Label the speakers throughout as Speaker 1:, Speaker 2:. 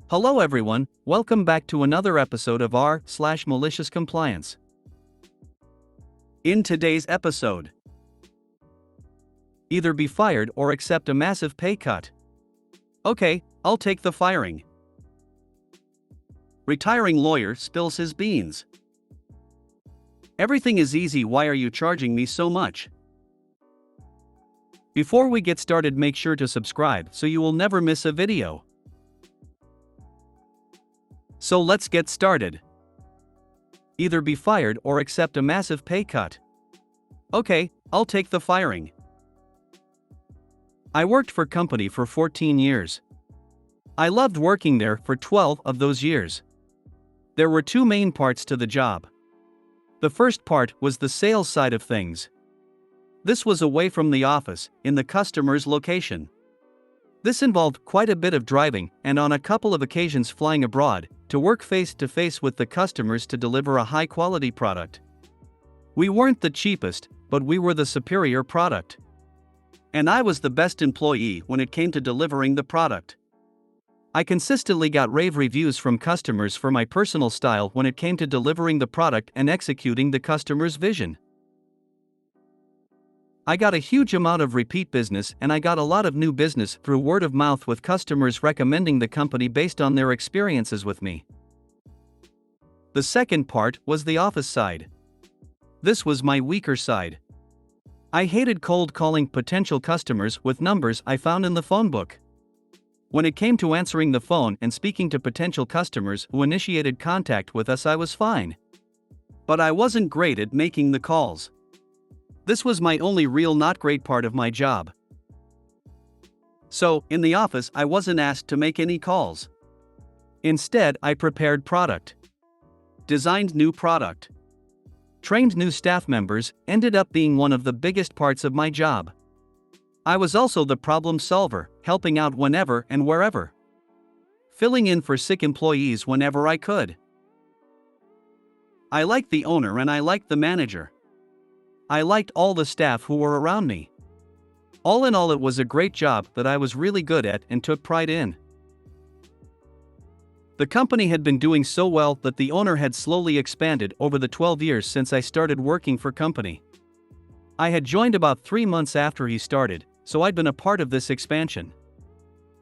Speaker 1: Hello everyone, welcome back to another episode of r/Malicious Compliance. In today's episode, either be fired or accept a massive pay cut. Okay, I'll take the firing. Retiring lawyer spills his beans. Everything is easy, why are you charging me so much? Before we get started, make sure to subscribe so you will never miss a video. So let's get started. Either be fired or accept a massive pay cut. Okay, I'll take the firing. I worked for company for 14 years. I loved working there for 12 of those years. There were two main parts to the job. The first part was the sales side of things. This was away from the office, in the customer's location. This involved quite a bit of driving and on a couple of occasions flying abroad to work face-to-face with the customers to deliver a high-quality product. We weren't the cheapest, but we were the superior product. And I was the best employee when it came to delivering the product. I consistently got rave reviews from customers for my personal style when it came to delivering the product and executing the customer's vision. I got a huge amount of repeat business and I got a lot of new business through word of mouth with customers recommending the company based on their experiences with me. The second part was the office side. This was my weaker side. I hated cold calling potential customers with numbers I found in the phone book. When it came to answering the phone and speaking to potential customers who initiated contact with us, I was fine. But I wasn't great at making the calls. This was my only real not great part of my job. So, in the office, I wasn't asked to make any calls. Instead, I prepared product, designed new product, trained new staff members, ended up being one of the biggest parts of my job. I was also the problem solver, helping out whenever and wherever, filling in for sick employees whenever I could. I liked the owner and I liked the manager. I liked all the staff who were around me. All in all, it was a great job that I was really good at and took pride in. The company had been doing so well that the owner had slowly expanded over the 12 years since I started working for company. I had joined about 3 months after he started, so I'd been a part of this expansion.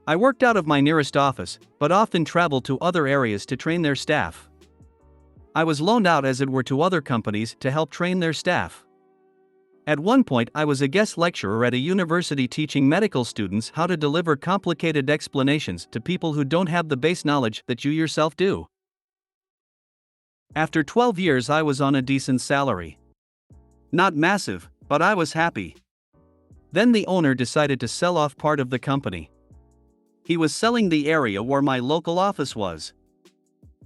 Speaker 1: I worked out of my nearest office, but often traveled to other areas to train their staff. I was loaned out, as it were, to other companies to help train their staff. At one point, I was a guest lecturer at a university teaching medical students how to deliver complicated explanations to people who don't have the base knowledge that you yourself do. After 12 years, I was on a decent salary. Not massive, but I was happy. Then the owner decided to sell off part of the company. He was selling the area where my local office was.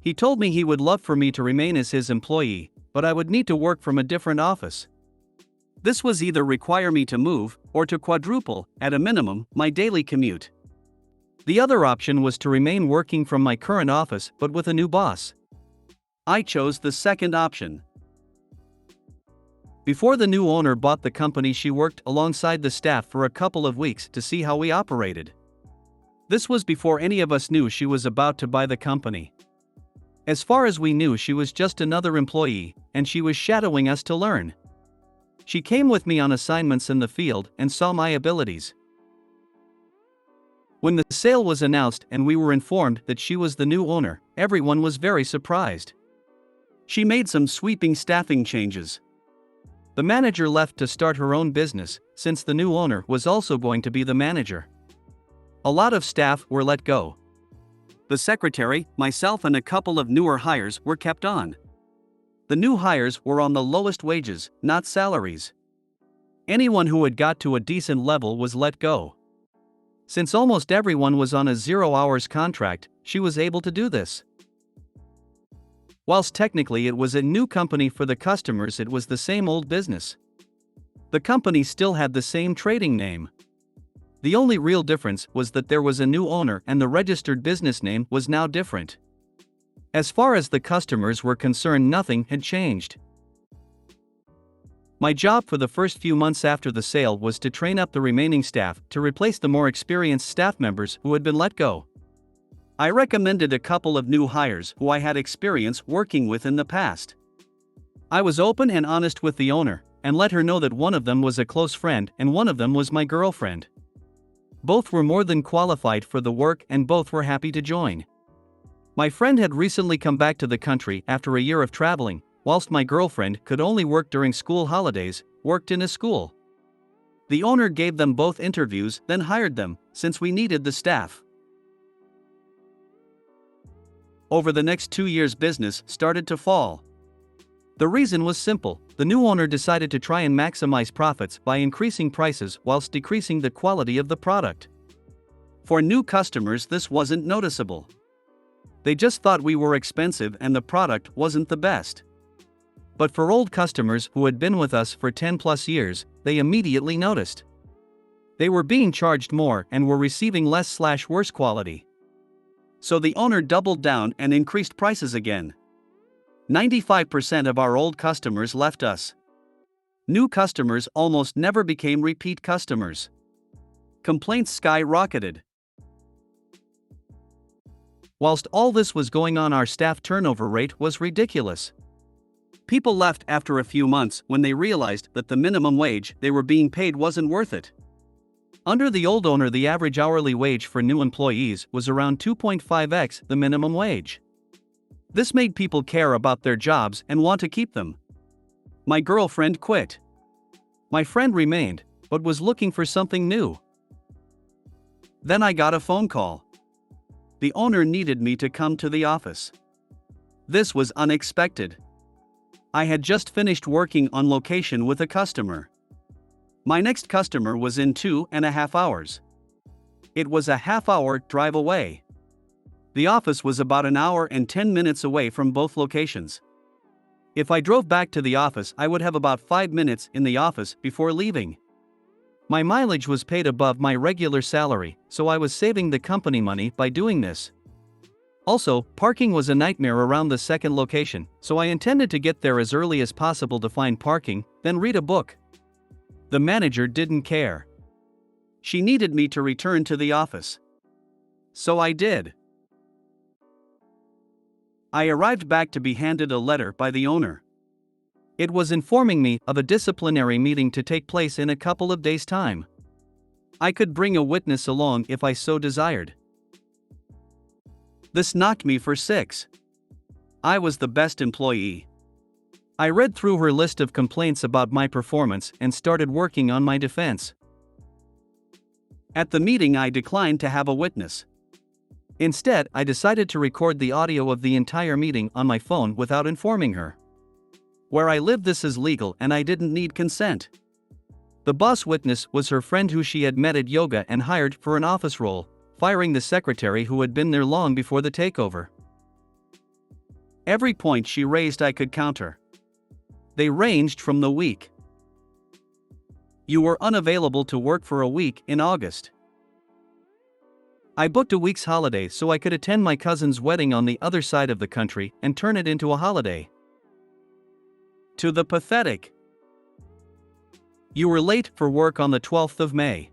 Speaker 1: He told me he would love for me to remain as his employee, but I would need to work from a different office. This was either require me to move, or to quadruple, at a minimum, my daily commute. The other option was to remain working from my current office but with a new boss. I chose the second option. Before the new owner bought the company, she worked alongside the staff for a couple of weeks to see how we operated. This was before any of us knew she was about to buy the company. As far as we knew, she was just another employee, and she was shadowing us to learn. She came with me on assignments in the field and saw my abilities. When the sale was announced and we were informed that she was the new owner, everyone was very surprised. She made some sweeping staffing changes. The manager left to start her own business, since the new owner was also going to be the manager. A lot of staff were let go. The secretary, myself, and a couple of newer hires were kept on. The new hires were on the lowest wages, not salaries. Anyone who had got to a decent level was let go. Since almost everyone was on a 0-hours contract, she was able to do this. Whilst technically it was a new company for the customers, it was the same old business. The company still had the same trading name. The only real difference was that there was a new owner and the registered business name was now different. As far as the customers were concerned, nothing had changed. My job for the first few months after the sale was to train up the remaining staff to replace the more experienced staff members who had been let go. I recommended a couple of new hires who I had experience working with in the past. I was open and honest with the owner, and let her know that one of them was a close friend and one of them was my girlfriend. Both were more than qualified for the work and both were happy to join. My friend had recently come back to the country after a year of traveling, whilst my girlfriend could only work during school holidays, worked in a school. The owner gave them both interviews, then hired them, since we needed the staff. Over the next 2 years, business started to fall. The reason was simple: the new owner decided to try and maximize profits by increasing prices whilst decreasing the quality of the product. For new customers, this wasn't noticeable. They just thought we were expensive and the product wasn't the best. But for old customers who had been with us for 10+ years, they immediately noticed. They were being charged more and were receiving less/worse quality. So the owner doubled down and increased prices again. 95% of our old customers left us. New customers almost never became repeat customers. Complaints skyrocketed. Whilst all this was going on, our staff turnover rate was ridiculous. People left after a few months when they realized that the minimum wage they were being paid wasn't worth it. Under the old owner, the average hourly wage for new employees was around 2.5x the minimum wage. This made people care about their jobs and want to keep them. My girlfriend quit. My friend remained, but was looking for something new. Then I got a phone call. The owner needed me to come to the office. This was unexpected. I had just finished working on location with a customer. My next customer was in 2.5 hours. It was a half-hour drive away. The office was about an hour and 10 minutes away from both locations. If I drove back to the office, I would have about 5 minutes in the office before leaving. My mileage was paid above my regular salary, so I was saving the company money by doing this. Also, parking was a nightmare around the second location, so I intended to get there as early as possible to find parking, then read a book. The manager didn't care. She needed me to return to the office. So I did. I arrived back to be handed a letter by the owner. It was informing me of a disciplinary meeting to take place in a couple of days' time. I could bring a witness along if I so desired. This knocked me for 6. I was the best employee. I read through her list of complaints about my performance and started working on my defense. At the meeting, I declined to have a witness. Instead, I decided to record the audio of the entire meeting on my phone without informing her. Where I live, this is legal and I didn't need consent. The boss witness was her friend who she had met at yoga and hired for an office role, firing the secretary who had been there long before the takeover. Every point she raised I could counter. They ranged from the week. You were unavailable to work for a week in August. I booked a week's holiday so I could attend my cousin's wedding on the other side of the country and turn it into a holiday. To the pathetic. You were late for work on the 12th of May.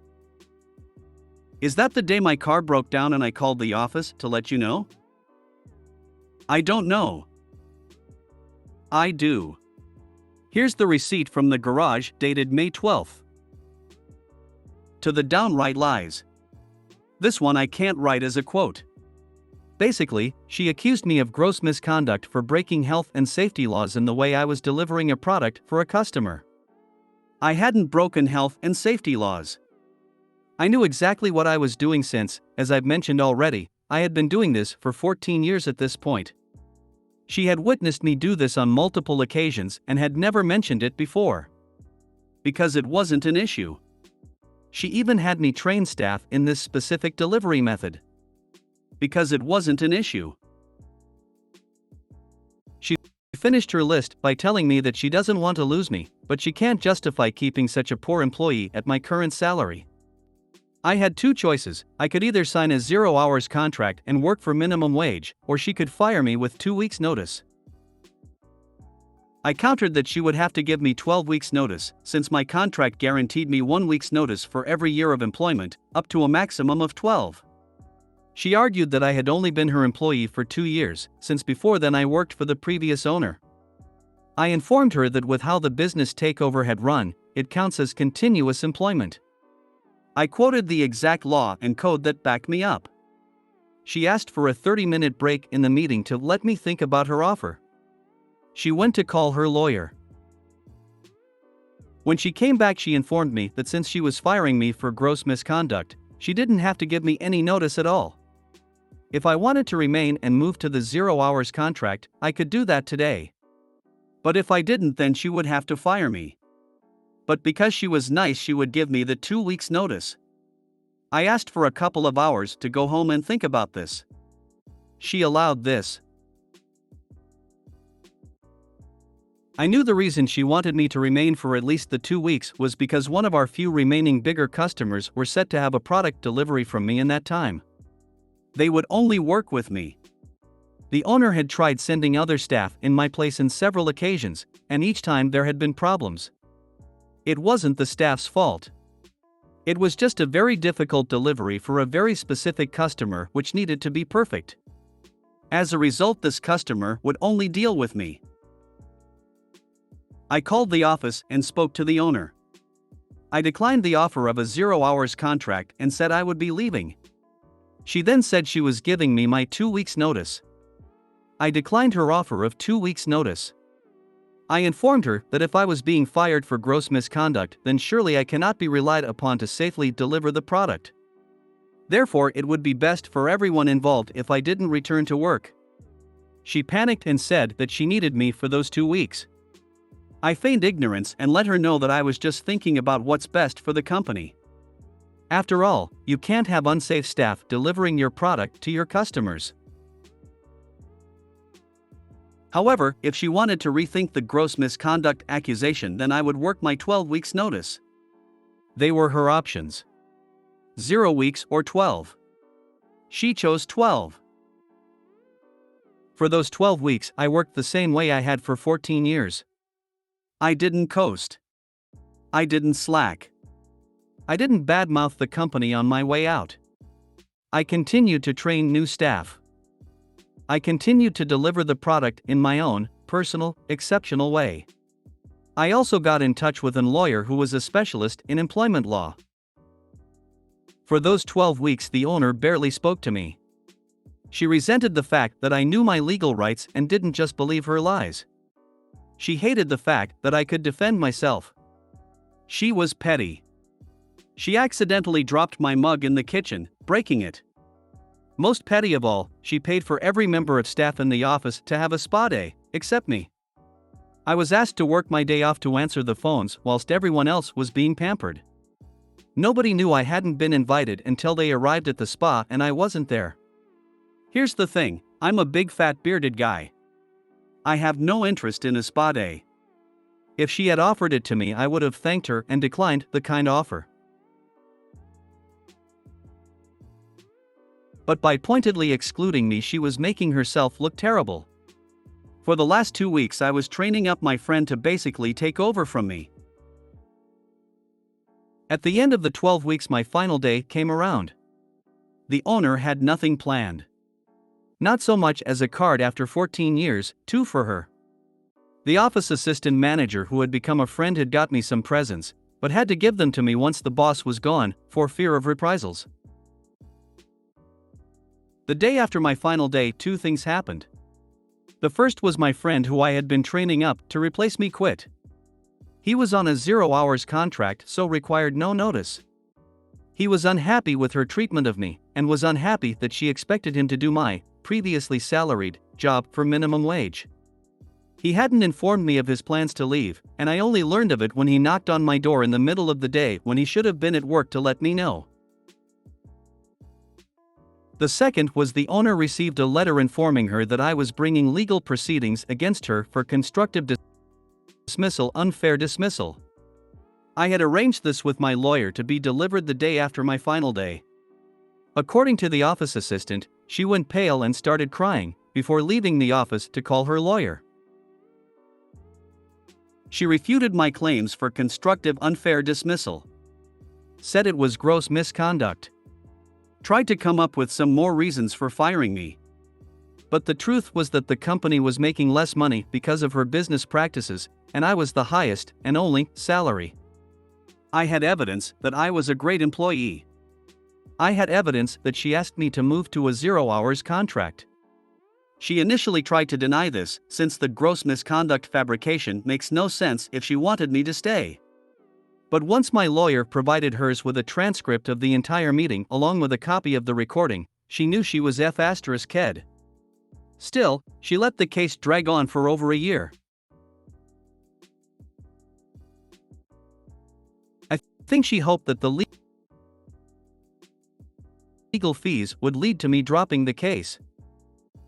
Speaker 1: Is that the day my car broke down and I called the office to let you know? I don't know. I do. Here's the receipt from the garage dated May 12th. To the downright lies. This one I can't write as a quote. Basically, she accused me of gross misconduct for breaking health and safety laws in the way I was delivering a product for a customer. I hadn't broken health and safety laws. I knew exactly what I was doing since, as I've mentioned already, I had been doing this for 14 years at this point. She had witnessed me do this on multiple occasions and had never mentioned it before. Because it wasn't an issue. She even had me train staff in this specific delivery method. Because it wasn't an issue. She finished her list by telling me that she doesn't want to lose me, but she can't justify keeping such a poor employee at my current salary. I had 2 choices: I could either sign a 0-hours contract and work for minimum wage, or she could fire me with 2 weeks' notice. I countered that she would have to give me 12 weeks' notice, since my contract guaranteed me 1 week's notice for every year of employment, up to a maximum of 12. She argued that I had only been her employee for 2 years, since before then I worked for the previous owner. I informed her that with how the business takeover had run, it counts as continuous employment. I quoted the exact law and code that backed me up. She asked for a 30-minute break in the meeting to let me think about her offer. She went to call her lawyer. When she came back, she informed me that since she was firing me for gross misconduct, she didn't have to give me any notice at all. If I wanted to remain and move to the 0 hours contract, I could do that today. But if I didn't, then she would have to fire me. But because she was nice, she would give me the 2 weeks notice. I asked for a couple of hours to go home and think about this. She allowed this. I knew the reason she wanted me to remain for at least the 2 weeks was because one of our few remaining bigger customers were set to have a product delivery from me in that time. They would only work with me. The owner had tried sending other staff in my place on several occasions, and each time there had been problems. It wasn't the staff's fault. It was just a very difficult delivery for a very specific customer which needed to be perfect. As a result, this customer would only deal with me. I called the office and spoke to the owner. I declined the offer of a 0 hours contract and said I would be leaving. She then said she was giving me my 2 weeks notice. I declined her offer of 2 weeks notice. I informed her that if I was being fired for gross misconduct, then surely I cannot be relied upon to safely deliver the product. Therefore, it would be best for everyone involved if I didn't return to work. She panicked and said that she needed me for those 2 weeks. I feigned ignorance and let her know that I was just thinking about what's best for the company. After all, you can't have unsafe staff delivering your product to your customers. However, if she wanted to rethink the gross misconduct accusation, then I would work my 12 weeks notice. They were her options. 0 weeks or 12. She chose 12. For those 12 weeks, I worked the same way I had for 14 years. I didn't coast. I didn't slack. I didn't badmouth the company on my way out. I continued to train new staff. I continued to deliver the product in my own, personal, exceptional way. I also got in touch with a lawyer who was a specialist in employment law. For those 12 weeks, the owner barely spoke to me. She resented the fact that I knew my legal rights and didn't just believe her lies. She hated the fact that I could defend myself. She was petty. She accidentally dropped my mug in the kitchen, breaking it. Most petty of all, she paid for every member of staff in the office to have a spa day, except me. I was asked to work my day off to answer the phones whilst everyone else was being pampered. Nobody knew I hadn't been invited until they arrived at the spa and I wasn't there. Here's the thing, I'm a big fat bearded guy. I have no interest in a spa day. If she had offered it to me, I would have thanked her and declined the kind offer. But by pointedly excluding me, she was making herself look terrible. For the last 2 weeks, I was training up my friend to basically take over from me. At the end of the 12 weeks, my final day came around. The owner had nothing planned. Not so much as a card after 14 years, 2 for her. The office assistant manager who had become a friend had got me some presents, but had to give them to me once the boss was gone, for fear of reprisals. The day after my final day, 2 things happened. The first was my friend who I had been training up to replace me quit. He was on a 0 hours contract, so required no notice. He was unhappy with her treatment of me, and was unhappy that she expected him to do my previously salaried job for minimum wage. He hadn't informed me of his plans to leave, and I only learned of it when he knocked on my door in the middle of the day when he should have been at work to let me know. The second was the owner received a letter informing her that I was bringing legal proceedings against her for constructive dismissal, unfair dismissal. I had arranged this with my lawyer to be delivered the day after my final day. According to the office assistant, she went pale and started crying before leaving the office to call her lawyer. She refuted my claims for constructive unfair dismissal. Said it was gross misconduct. tried to come up with some more reasons for firing me. But the truth was that the company was making less money because of her business practices, and I was the highest and only salary. I had evidence that I was a great employee. I had evidence that she asked me to move to a 0-hours contract. She initially tried to deny this, since the gross misconduct fabrication makes no sense if she wanted me to stay. But once my lawyer provided hers with a transcript of the entire meeting along with a copy of the recording, she knew she was F***ed. Still, she let the case drag on for over a year. I think she hoped that the legal fees would lead to me dropping the case.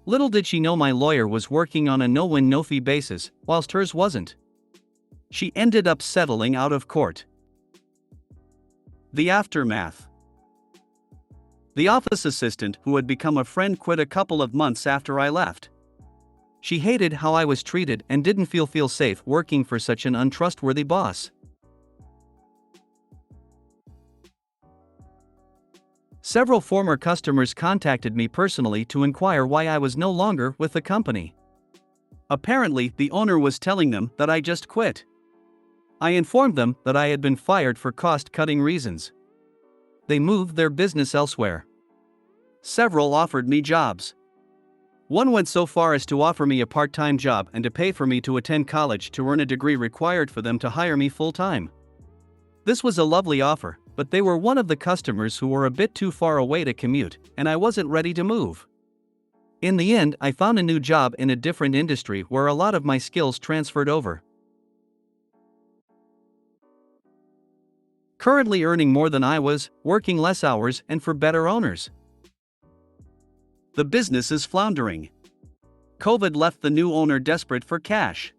Speaker 1: Little did she know my lawyer was working on a no-win no-fee basis, whilst hers wasn't. She ended up settling out of court. The aftermath. The office assistant who had become a friend quit a couple of months after I left. She hated how I was treated and didn't feel safe working for such an untrustworthy boss. Several former customers contacted me personally to inquire why I was no longer with the company. Apparently, the owner was telling them that I just quit. I informed them that I had been fired for cost-cutting reasons. They moved their business elsewhere. Several offered me jobs. One went so far as to offer me a part-time job and to pay for me to attend college to earn a degree required for them to hire me full-time. This was a lovely offer, but they were one of the customers who were a bit too far away to commute, and I wasn't ready to move. In the end, I found a new job in a different industry where a lot of my skills transferred over. Currently earning more than I was, working less hours, and for better owners. The business is floundering. COVID left the new owner desperate for cash.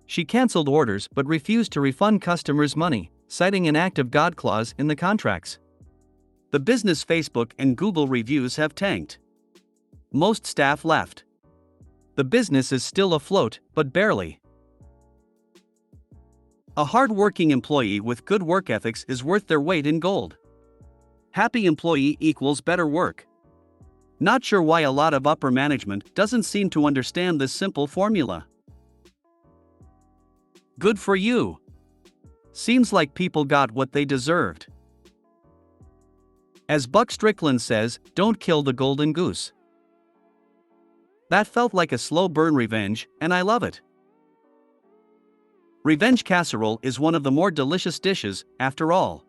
Speaker 1: She canceled orders but refused to refund customers' money, citing an act of God clause in the contracts. The business Facebook and Google reviews have tanked. Most staff left. The business is still afloat, but barely. A hard-working employee with good work ethics is worth their weight in gold. Happy employee equals better work. Not sure why a lot of upper management doesn't seem to understand this simple formula. Good for you. Seems like people got what they deserved. As Buck Strickland says, don't kill the golden goose. That felt like a slow burn revenge, and I love it. Revenge casserole is one of the more delicious dishes, after all.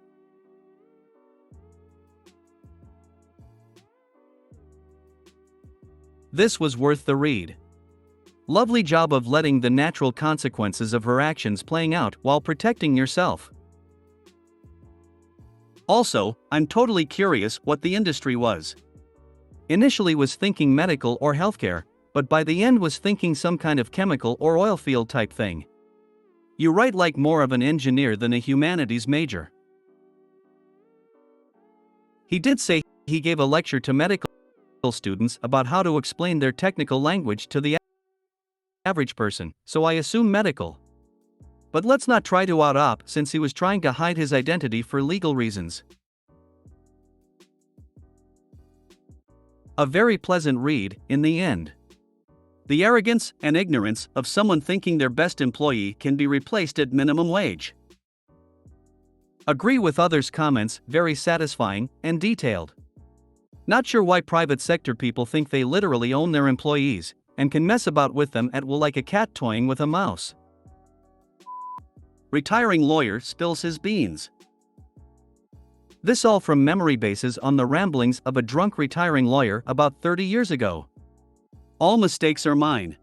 Speaker 1: This was worth the read. Lovely job of letting the natural consequences of her actions playing out while protecting yourself. Also, I'm totally curious what the industry was. Initially was thinking medical or healthcare, but by the end was thinking some kind of chemical or oil field type thing. You write like more of an engineer than a humanities major. He did say he gave a lecture to medical students about how to explain their technical language to the average person, so I assume medical. But let's not try to out-op since he was trying to hide his identity for legal reasons. A very pleasant read, in the end. The arrogance and ignorance of someone thinking their best employee can be replaced at minimum wage. Agree with others' comments, very satisfying and detailed. Not sure why private sector people think they literally own their employees and can mess about with them at will like a cat toying with a mouse. Retiring lawyer spills his beans. This all from memory bases on the ramblings of a drunk retiring lawyer about 30 years ago. All mistakes are mine.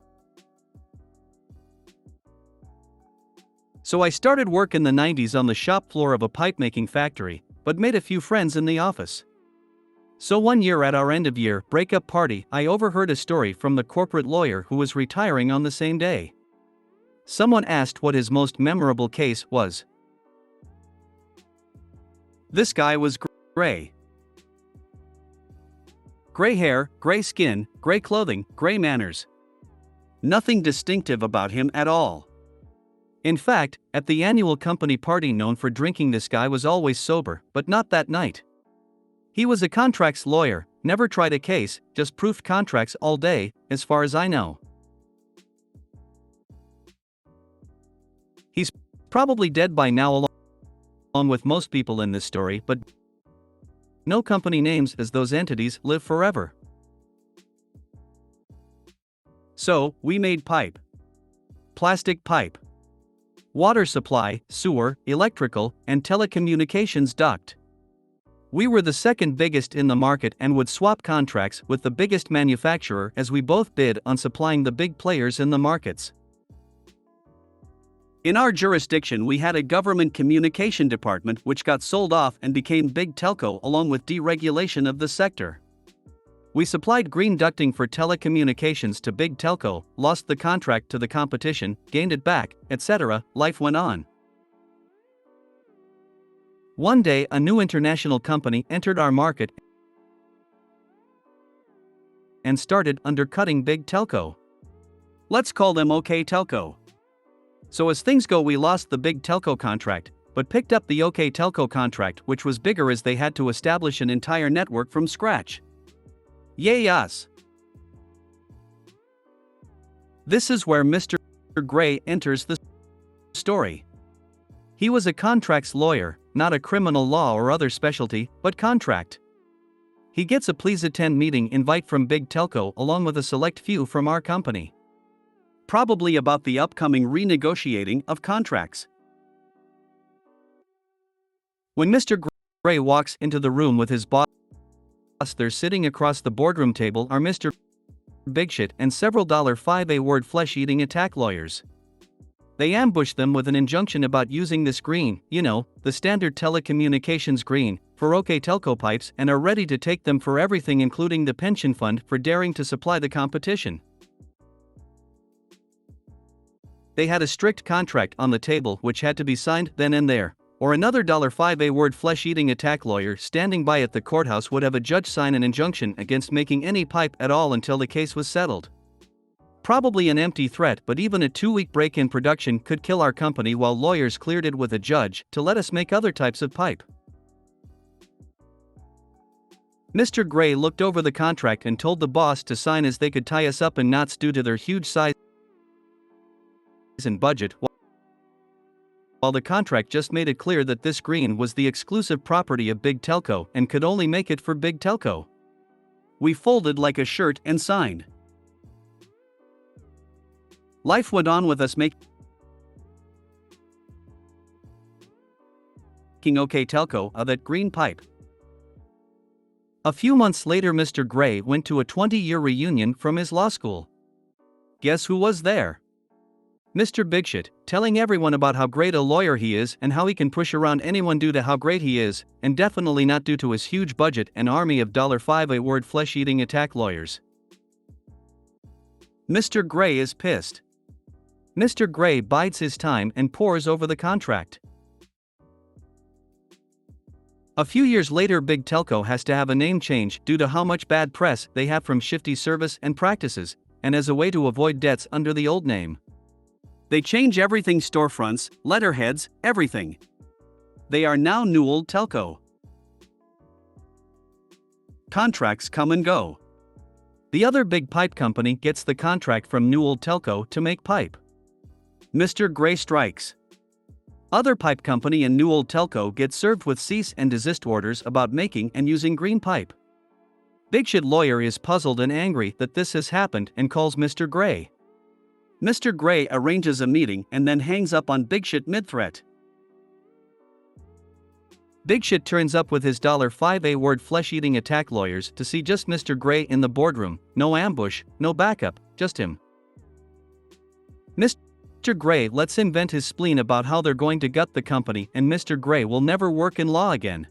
Speaker 1: So I started work in the 90s on the shop floor of a pipe-making factory, but made a few friends in the office. So one year at our end-of-year breakup party, I overheard a story from the corporate lawyer who was retiring on the same day. Someone asked what his most memorable case was. This guy was gray. Gray hair, gray skin, gray clothing, gray manners. Nothing distinctive about him at all. In fact, at the annual company party known for drinking, this guy was always sober, but not that night. He was a contracts lawyer, never tried a case, just proofed contracts all day, as far as I know. He's probably dead by now along with most people in this story, but no company names as those entities live forever. So, we made pipe. Plastic pipe. Water supply, sewer, electrical, and telecommunications duct. We were the second biggest in the market and would swap contracts with the biggest manufacturer as we both bid on supplying the big players in the markets. In our jurisdiction, we had a government communication department which got sold off and became big telco along with deregulation of the sector. We supplied green ducting for telecommunications to big telco, lost the contract to the competition, gained it back, etc. Life went on. One day, a new international company entered our market and started undercutting big telco. Let's call them OK Telco. So as things go, we lost the big telco contract, but picked up the OK Telco contract, which was bigger as they had to establish an entire network from scratch. Yay us! This is where Mr. Gray enters the story. He was a contracts lawyer, not a criminal law or other specialty, but contract. He gets a please attend meeting invite from big telco along with a select few from our company. Probably about the upcoming renegotiating of contracts. When Mr. Gray walks into the room with his boss, there sitting across the boardroom table are Mr. Bigshit and several $5 flesh-eating attack lawyers. They ambush them with an injunction about using this green, the standard telecommunications green, for OK Telco pipes and are ready to take them for everything including the pension fund for daring to supply the competition. They had a strict contract on the table which had to be signed then and there, or another $5 flesh-eating attack lawyer standing by at the courthouse would have a judge sign an injunction against making any pipe at all until the case was settled. Probably an empty threat, but even a 2-week break in production could kill our company while lawyers cleared it with a judge to let us make other types of pipe. Mr. Gray looked over the contract and told the boss to sign as they could tie us up in knots due to their huge size and budget, while the contract just made it clear that this green was the exclusive property of big telco and could only make it for big telco. We folded like a shirt and signed. Life went on with us making OK Telco of that green pipe. A few months later, Mr. Gray went to a 20-year reunion from his law school. Guess who was there? Mr. Bigshit, telling everyone about how great a lawyer he is and how he can push around anyone due to how great he is, and definitely not due to his huge budget and army of $5 flesh-eating attack lawyers. Mr. Gray is pissed. Mr. Gray bides his time and pores over the contract. A few years later, big telco has to have a name change due to how much bad press they have from shifty service and practices, and as a way to avoid debts under the old name. They change everything: storefronts, letterheads, everything. They are now Newell Telco. Contracts come and go. The other big pipe company gets the contract from Newell Telco to make pipe. Mr. Gray strikes. Other pipe company and Newell Telco get served with cease and desist orders about making and using green pipe. Bigshit lawyer is puzzled and angry that this has happened and calls Mr. Gray. Mr. Gray arranges a meeting and then hangs up on Bigshit mid-threat. Bigshit turns up with his $5 flesh-eating attack lawyers to see just Mr. Gray in the boardroom, no ambush, no backup, just him. Mr. Gray lets him vent his spleen about how they're going to gut the company and Mr. Gray will never work in law again.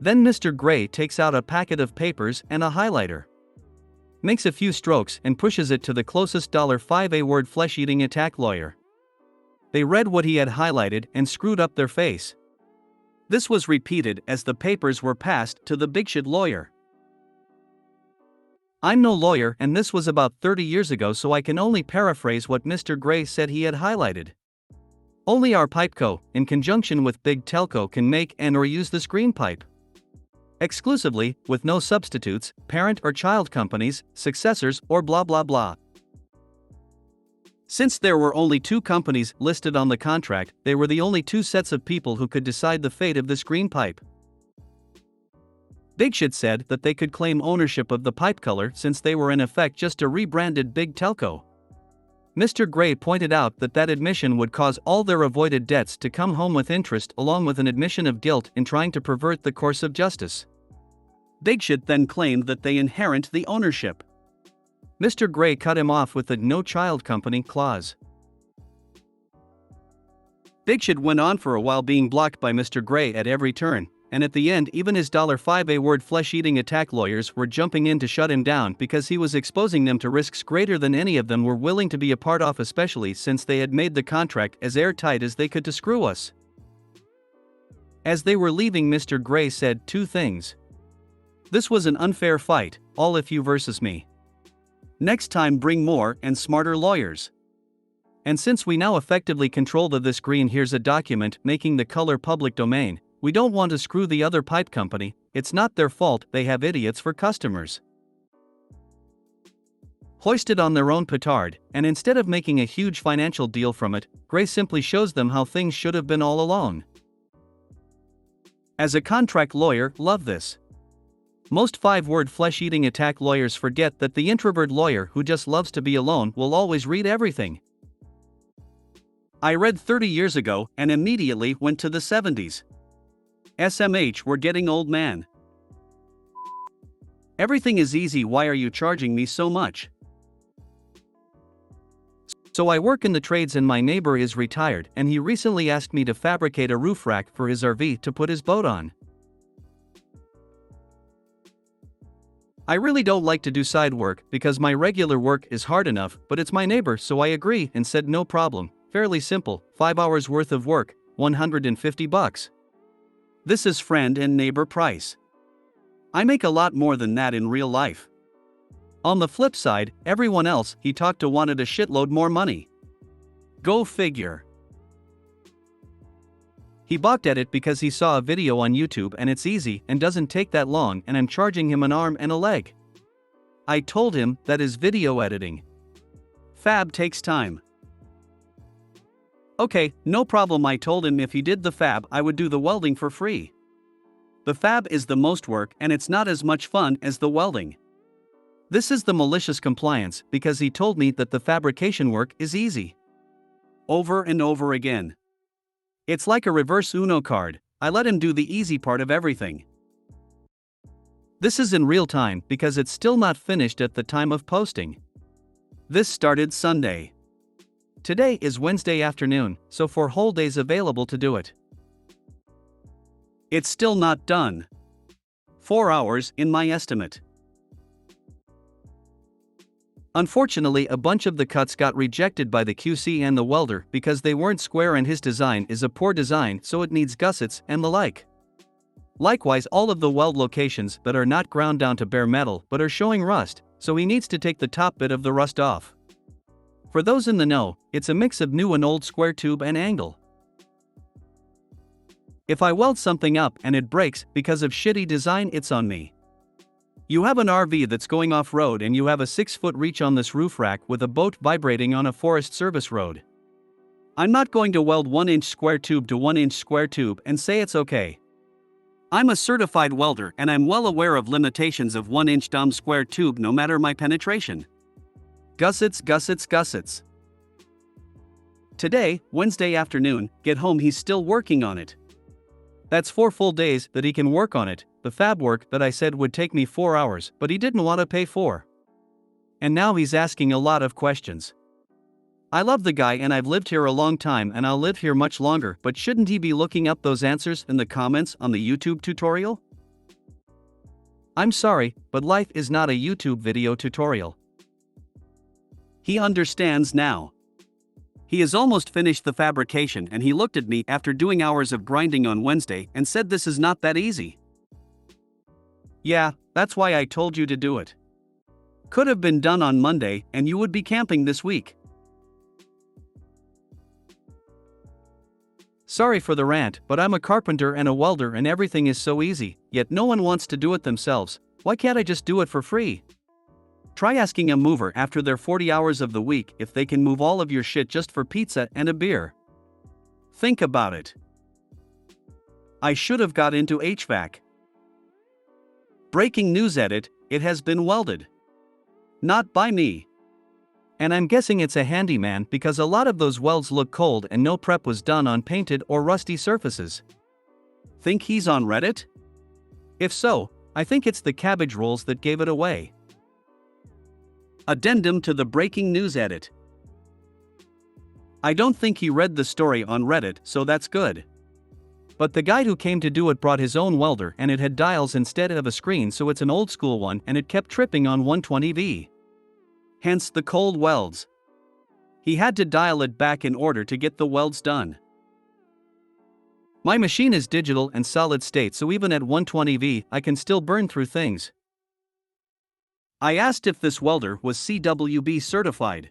Speaker 1: Then Mr. Gray takes out a packet of papers and a highlighter. Makes a few strokes and pushes it to the closest $5 flesh-eating attack lawyer. They read what he had highlighted and screwed up their face. This was repeated as the papers were passed to the Bigshit lawyer. I'm no lawyer and this was about 30 years ago, so I can only paraphrase what Mr. Gray said he had highlighted. Only our pipe co, in conjunction with big telco, can make and or use this green pipe. Exclusively, with no substitutes, parent or child companies, successors, or blah blah blah. Since there were only 2 companies listed on the contract, they were the only 2 sets of people who could decide the fate of this green pipe. Big Shit said that they could claim ownership of the pipe color since they were in effect just a rebranded Big Telco. Mr. Gray pointed out that admission would cause all their avoided debts to come home with interest along with an admission of guilt in trying to pervert the course of justice. Big Shit then claimed that they inherit the ownership. Mr. Gray cut him off with the no child company clause. Big Shit went on for a while being blocked by Mr. Gray at every turn, and at the end even his $5 flesh-eating attack lawyers were jumping in to shut him down because he was exposing them to risks greater than any of them were willing to be a part of, especially since they had made the contract as airtight as they could to screw us. As they were leaving, Mr. Gray said 2 things. This was an unfair fight, all if you versus me. Next time bring more and smarter lawyers. And since we now effectively control this green, here's a document making the color public domain. We don't want to screw the other pipe company, it's not their fault they have idiots for customers. Hoisted on their own petard, and instead of making a huge financial deal from it, Gray simply shows them how things should have been all along. As a contract lawyer, love this. Most 5-word flesh-eating attack lawyers forget that the introvert lawyer who just loves to be alone will always read everything. I read 30 years ago and immediately went to the 70s. SMH, we're getting old, man. Everything is easy, why are you charging me so much? So I work in the trades and my neighbor is retired and he recently asked me to fabricate a roof rack for his RV to put his boat on. I really don't like to do side work because my regular work is hard enough, but it's my neighbor, so I agree and said no problem. Fairly simple, 5 hours worth of work, $150. This is friend and neighbor price. I make a lot more than that in real life. On the flip side, everyone else he talked to wanted a shitload more money. Go figure. He balked at it because he saw a video on YouTube and it's easy and doesn't take that long and I'm charging him an arm and a leg. I told him that is video editing. Fab takes time. Okay, no problem, I told him if he did the fab I would do the welding for free. The fab is the most work and it's not as much fun as the welding. This is the malicious compliance because he told me that the fabrication work is easy. Over and over again. It's like a reverse Uno card, I let him do the easy part of everything. This is in real time because it's still not finished at the time of posting. This started Sunday. Today is Wednesday afternoon, so 4 whole days available to do it. It's still not done. 4 hours in my estimate. Unfortunately, a bunch of the cuts got rejected by the QC and the welder because they weren't square and his design is a poor design, so it needs gussets and the like. Likewise, all of the weld locations that are not ground down to bare metal but are showing rust, so he needs to take the top bit of the rust off. For those in the know, it's a mix of new and old square tube and angle. If I weld something up and it breaks because of shitty design, it's on me. You have an RV that's going off-road and you have a 6-foot reach on this roof rack with a boat vibrating on a Forest Service road. I'm not going to weld 1-inch square tube to 1-inch square tube and say it's okay. I'm a certified welder and I'm well aware of limitations of 1-inch dumb square tube no matter my penetration. Gussets, gussets, gussets. Today, Wednesday afternoon, get home, he's still working on it. That's 4 full days that he can work on it, the fab work that I said would take me 4 hours, but he didn't want to pay for. And now he's asking a lot of questions. I love the guy and I've lived here a long time and I'll live here much longer, but shouldn't he be looking up those answers in the comments on the YouTube tutorial? I'm sorry, but life is not a YouTube video tutorial. He understands now. He has almost finished the fabrication and he looked at me after doing hours of grinding on Wednesday and said this is not that easy. Yeah, that's why I told you to do it. Could have been done on Monday and you would be camping this week. Sorry for the rant, but I'm a carpenter and a welder and everything is so easy, yet no one wants to do it themselves. Why can't I just do it for free? Try asking a mover after their 40 hours of the week if they can move all of your shit just for pizza and a beer. Think about it. I should have got into HVAC. Breaking news edit, it has been welded. Not by me. And I'm guessing it's a handyman because a lot of those welds look cold and no prep was done on painted or rusty surfaces. Think he's on Reddit? If so, I think it's the cabbage rolls that gave it away. Addendum to the breaking news edit. I don't think he read the story on Reddit, so that's good. But the guy who came to do it brought his own welder and it had dials instead of a screen, so it's an old school one and it kept tripping on 120V. Hence the cold welds. He had to dial it back in order to get the welds done. My machine is digital and solid state, so even at 120V I can still burn through things. I asked if this welder was CWB certified.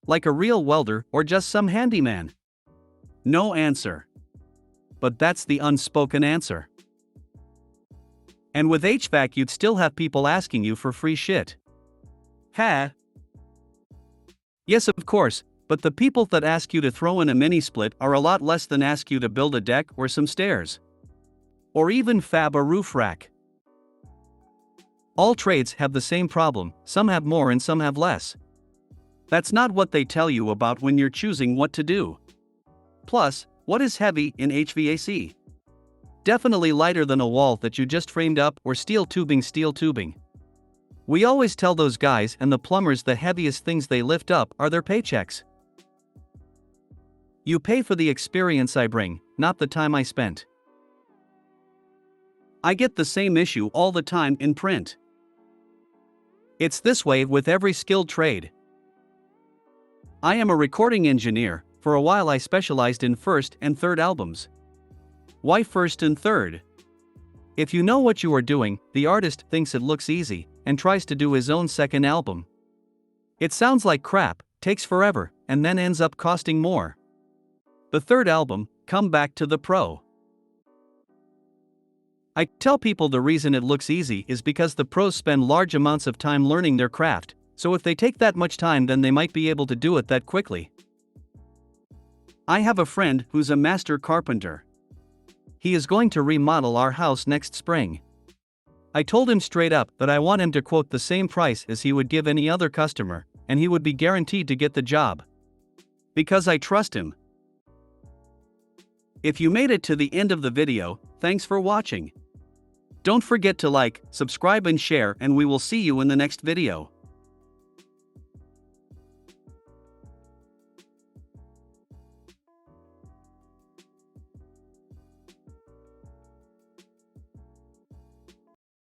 Speaker 1: Like a real welder or just some handyman? No answer. But that's the unspoken answer. And with HVAC you'd still have people asking you for free shit. Ha! Yes, of course, but the people that ask you to throw in a mini-split are a lot less than ask you to build a deck or some stairs. Or even fab a roof rack. All trades have the same problem, some have more and some have less. That's not what they tell you about when you're choosing what to do. Plus, what is heavy in HVAC? Definitely lighter than a wall that you just framed up or steel tubing. We always tell those guys and the plumbers the heaviest things they lift up are their paychecks. You pay for the experience I bring, not the time I spent. I get the same issue all the time in print. It's this way with every skilled trade. I am a recording engineer. For a while I specialized in first and third albums. Why first and third? If you know what you are doing, the artist thinks it looks easy and tries to do his own second album. It sounds like crap, takes forever, and then ends up costing more. The third album, come back to the pro. I tell people the reason it looks easy is because the pros spend large amounts of time learning their craft, so if they take that much time then they might be able to do it that quickly. I have a friend who's a master carpenter. He is going to remodel our house next spring. I told him straight up that I want him to quote the same price as he would give any other customer, and he would be guaranteed to get the job. Because I trust him. If you made it to the end of the video, thanks for watching. Don't forget to like, subscribe and share, and we will see you in the next video.